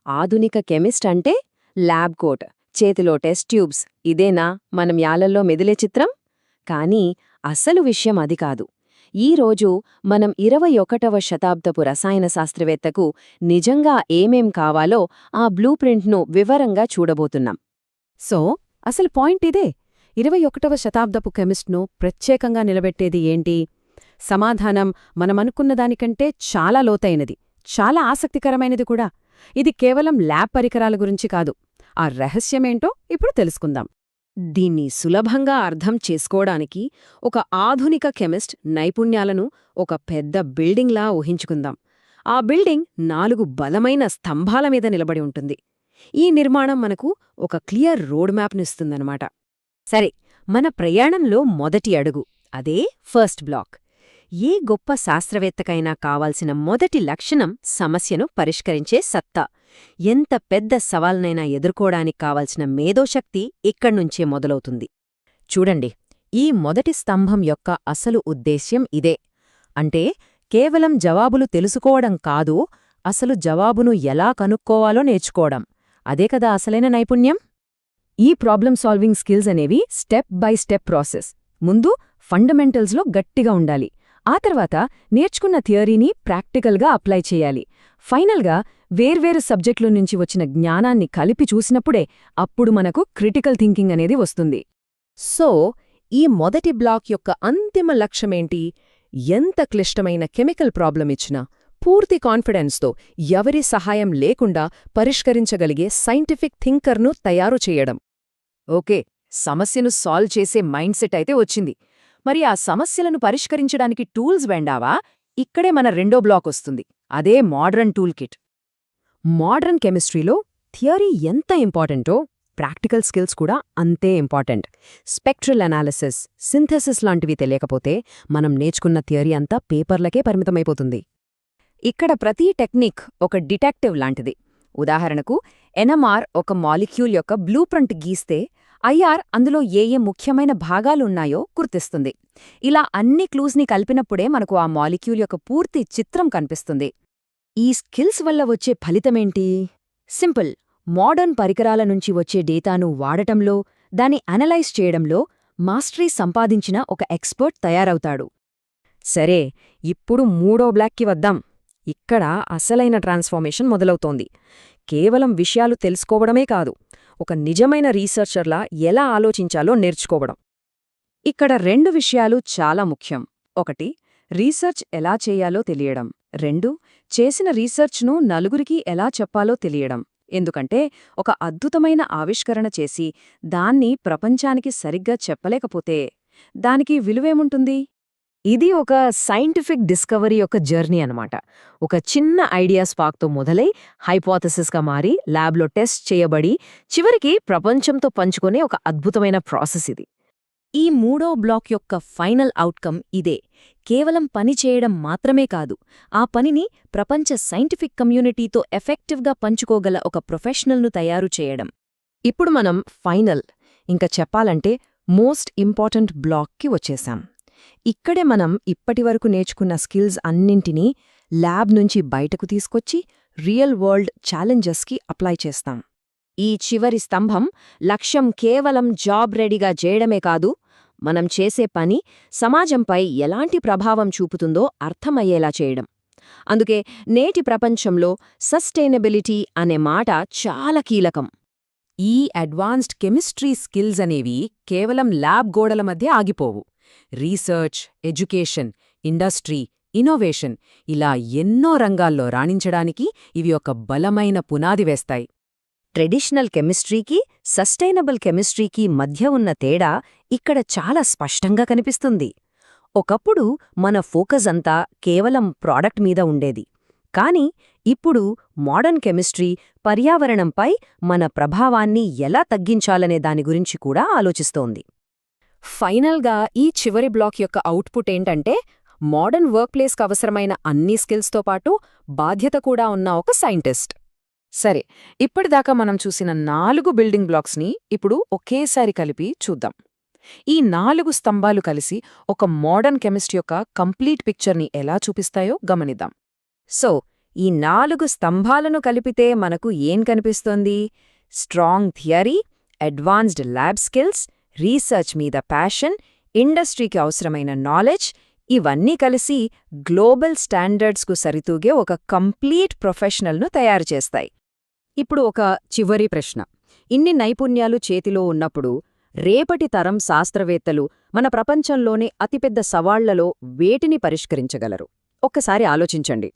ఆధునిక కెమిస్ట్ అంటే lab coat, చేతిలో టెస్ట్ ట్యూబ్స్, ఇదేనా మనం యాలల్లో మెదిలే చిత్రం? కానీ అసలు విషయం అది కాదు. ఈరోజు మనం 21వ శతాబ్దపు రసాయన శాస్త్రవేత్తకు నిజంగా ఏమేం కావాలో ఆ బ్లూ ప్రింట్ను వివరంగా చూడబోతున్నాం. సో అసలు పాయింట్ ఇదే. 21వ శతాబ్దపు కెమిస్ట్ను ప్రత్యేకంగా నిలబెట్టేది ఏంటి? సమాధానం మనమనుకున్న దానికంటే చాలా లోతైనది, చాలా ఆసక్తికరమైనది కూడా. ఇది కేవలం ల్యాబ్ పరికరాల గురించి కాదు. ఆ రహస్యమేంటో ఇప్పుడు తెలుసుకుందాం. దీన్ని సులభంగా అర్థం చేసుకోవడానికి ఒక ఆధునిక కెమిస్ట్ నైపుణ్యాలను ఒక పెద్ద బిల్డింగ్లా ఊహించుకుందాం. ఆ బిల్డింగ్ 4 బలమైన స్తంభాల మీద నిలబడి ఉంటుంది. ఈ నిర్మాణం మనకు ఒక క్లియర్ రోడ్ మ్యాప్నిస్తుందన్నమాట. సరే, మన ప్రయాణంలో మొదటి అడుగు అదే ఫస్ట్ బ్లాక్. ఏ గొప్ప శాస్త్రవేత్తకైనా కావాల్సిన మొదటి లక్షణం సమస్యను పరిష్కరించే సత్తా. ఎంత పెద్ద సవాల్నైనా ఎదుర్కోడానికి కావాల్సిన మేధోశక్తి ఇక్కడ్నుంచే మొదలవుతుంది. చూడండి, ఈ మొదటి స్తంభం యొక్క అసలు ఉద్దేశ్యం ఇదే. అంటే కేవలం జవాబులు తెలుసుకోవడం కాదు, అసలు జవాబును ఎలా కనుక్కోవాలో నేర్చుకోవడం. అదే కదా అసలైన నైపుణ్యం. ఈ ప్రాబ్లమ్ సాల్వింగ్ స్కిల్స్ అనేవి స్టెప్ బై స్టెప్ ప్రాసెస్. ముందు ఫండమెంటల్స్లో గట్టిగా ఉండాలి. ఆ తర్వాత నేర్చుకున్న థియరీని ప్రాక్టికల్గా అప్లై చేయాలి. ఫైనల్గా వేర్వేరు సబ్జెక్టుల నుంచి వచ్చిన జ్ఞానాన్ని కలిపి చూసినప్పుడే అప్పుడు మనకు క్రిటికల్ థింకింగ్ అనేది వస్తుంది. సో ఈ మొదటి బ్లాక్ యొక్క అంతిమ లక్ష్యమేంటి? ఎంత క్లిష్టమైన కెమికల్ ప్రాబ్లం ఇచ్చినా పూర్తి కాన్ఫిడెన్స్తో, ఎవరి సహాయం లేకుండా పరిష్కరించగలిగే సైంటిఫిక్ థింకర్ను తయారు చేయడం. ఓకే, సమస్యను సాల్వ్ చేసే మైండ్ సెట్ అయితే వచ్చింది. మరి ఆ సమస్యలను పరిష్కరించడానికి టూల్స్ వేండావా? ఇక్కడే మన రెండో బ్లాక్ వస్తుంది. అదే మోడర్న్ టూల్ కిట్. మోడర్న్ కెమిస్ట్రీలో థియరీ ఎంత ఇంపార్టెంటో ప్రాక్టికల్ స్కిల్స్ కూడా అంతే ఇంపార్టెంట్. స్పెక్ట్రల్ అనాలిసిస్, సింథసిస్ లాంటివి తెలియకపోతే మనం నేర్చుకున్న థియరీ అంతా పేపర్లకే పరిమితమైపోతుంది. ఇక్కడ ప్రతి టెక్నిక్ ఒక డిటెక్టివ్ లాంటిది. ఉదాహరణకు, ఎన్ఎంఆర్ ఒక మాలిక్యూల్ యొక్క బ్లూ ప్రింట్ గీస్తే ఐఆర్ అందులో ఏ ముఖ్యమైన భాగాలున్నాయో గుర్తిస్తుంది. ఇలా అన్ని క్లూస్ని కలిపినప్పుడే మనకు ఆ మాలిక్యూల్ యొక్క పూర్తి చిత్రం కనిపిస్తుంది. ఈ స్కిల్స్ వల్ల వచ్చే ఫలితమేంటి? సింపుల్. మోడర్న్ పరికరాల నుంచి వచ్చే డేటాను వాడటంలో, దాన్ని అనలైజ్ చేయడంలో మాస్టరీ సంపాదించిన ఒక ఎక్స్పర్ట్ తయారవుతాడు. సరే, ఇప్పుడు మూడో బ్లాక్కి వద్దాం. ఇక్కడ అసలైన ట్రాన్స్ఫార్మేషన్ మొదలవుతోంది. కేవలం విషయాలు తెలుసుకోవడమే కాదు, ఒక నిజమైన రీసెర్చర్లా ఎలా ఆలోచించాలో నేర్చుకోవడం. ఇక్కడ 2 విషయాలు చాలా ముఖ్యం. 1, రీసెర్చ్ ఎలా చేయాలో తెలియడం. 2, చేసిన రీసెర్చ్ను నలుగురికి ఎలా చెప్పాలో తెలియడం. ఎందుకంటే ఒక అద్భుతమైన ఆవిష్కరణ చేసి దాన్ని ప్రపంచానికి సరిగ్గా చెప్పలేకపోతే దానికి విలువేముంటుంది? ఇది ఒక సైంటిఫిక్ డిస్కవరీ యొక్క జర్నీ అనమాట. ఒక చిన్న ఐడియా స్పార్క్తో మొదలై హైపోథసిస్గా మారి ల్యాబ్లో టెస్ట్ చేయబడి చివరికి ప్రపంచంతో పంచుకునే ఒక అద్భుతమైన ప్రాసెస్ ఇది. ఈ మూడో బ్లాక్ యొక్క ఫైనల్ అవుట్కమ్ ఇదే. కేవలం పని చేయడం మాత్రమే కాదు, ఆ పనిని ప్రపంచ సైంటిఫిక్ కమ్యూనిటీతో ఎఫెక్టివ్గా పంచుకోగల ఒక ప్రొఫెషనల్ను తయారు చేయడం. ఇప్పుడు మనం ఫైనల్, ఇంకా చెప్పాలంటే మోస్ట్ ఇంపార్టెంట్ బ్లాక్కి వచ్చేశాం. ఇక్కడే మనం ఇప్పటివరకు నేర్చుకున్న స్కిల్స్ అన్నింటినీ ల్యాబ్ నుంచి బయటకు తీసుకొచ్చి రియల్ వరల్డ్ ఛాలెంజెస్కి అప్లై చేస్తాం. ఈ చివరి స్తంభం లక్ష్యం కేవలం జాబ్ రెడీగా చేయడమే కాదు, మనం చేసే పని సమాజంపై ఎలాంటి ప్రభావం చూపుతుందో అర్థమయ్యేలా చేయడం. అందుకే నేటి ప్రపంచంలో సస్టైనబిలిటీ అనే మాట చాలా కీలకం. ఈ అడ్వాన్స్డ్ కెమిస్ట్రీ స్కిల్స్ అనేవి కేవలం ల్యాబ్ గోడల మధ్య ఆగిపోవు. రీసెర్చ్, ఎడ్యుకేషన్, ఇండస్ట్రీ, ఇన్నోవేషన్, ఇలా ఎన్నో రంగాల్లో రాణించడానికి ఇవి ఒక బలమైన పునాది వేస్తాయి. ట్రెడిషనల్ కెమిస్ట్రీకి, సస్టైనబుల్ కెమిస్ట్రీకి మధ్య ఉన్న తేడా ఇక్కడ చాలా స్పష్టంగా కనిపిస్తుంది. ఒకప్పుడు మన ఫోకస్ అంతా కేవలం ప్రాడక్ట్ మీద ఉండేది. కానీ ఇప్పుడు మోడర్న్ కెమిస్ట్రీ పర్యావరణంపై మన ప్రభావాన్ని ఎలా తగ్గించాలనే దాని గురించి కూడా ఆలోచిస్తోంది. ఫైనల్గా ఈ చివరి బ్లాక్ యొక్క అవుట్పుట్ ఏంటంటే, మోడర్న్ వర్క్ ప్లేస్కి అవసరమైన అన్ని స్కిల్స్తో పాటు బాధ్యత కూడా ఉన్న ఒక సైంటిస్ట్. సరే, ఇప్పటిదాకా మనం చూసిన 4 బిల్డింగ్ బ్లాక్స్ని ఇప్పుడు ఒకేసారి కలిపి చూద్దాం. ఈ 4 స్తంభాలు కలిసి ఒక మోడర్న్ కెమిస్ట్రీ యొక్క కంప్లీట్ పిక్చర్ని ఎలా చూపిస్తాయో గమనిద్దాం. సో ఈ 4 స్తంభాలను కలిపితే మనకు ఏం కనిపిస్తోంది? Strong theory, advanced lab skills, research మీద ప్యాషన్, ఇండస్ట్రీకి అవసరమైన నాలెడ్జ్ ఇవన్నీ కలిసి గ్లోబల్ స్టాండర్డ్స్కు సరితూగే ఒక కంప్లీట్ ప్రొఫెషనల్ను తయారు చేస్తాయి. ఇప్పుడు ఒక చివరి ప్రశ్న. ఇన్ని నైపుణ్యాలు చేతిలో ఉన్నప్పుడు రేపటి తరం శాస్త్రవేత్తలు మన ప్రపంచంలోనే అతిపెద్ద సవాళ్లలో వేటిని పరిష్కరించగలరు? ఒక్కసారి ఆలోచించండి.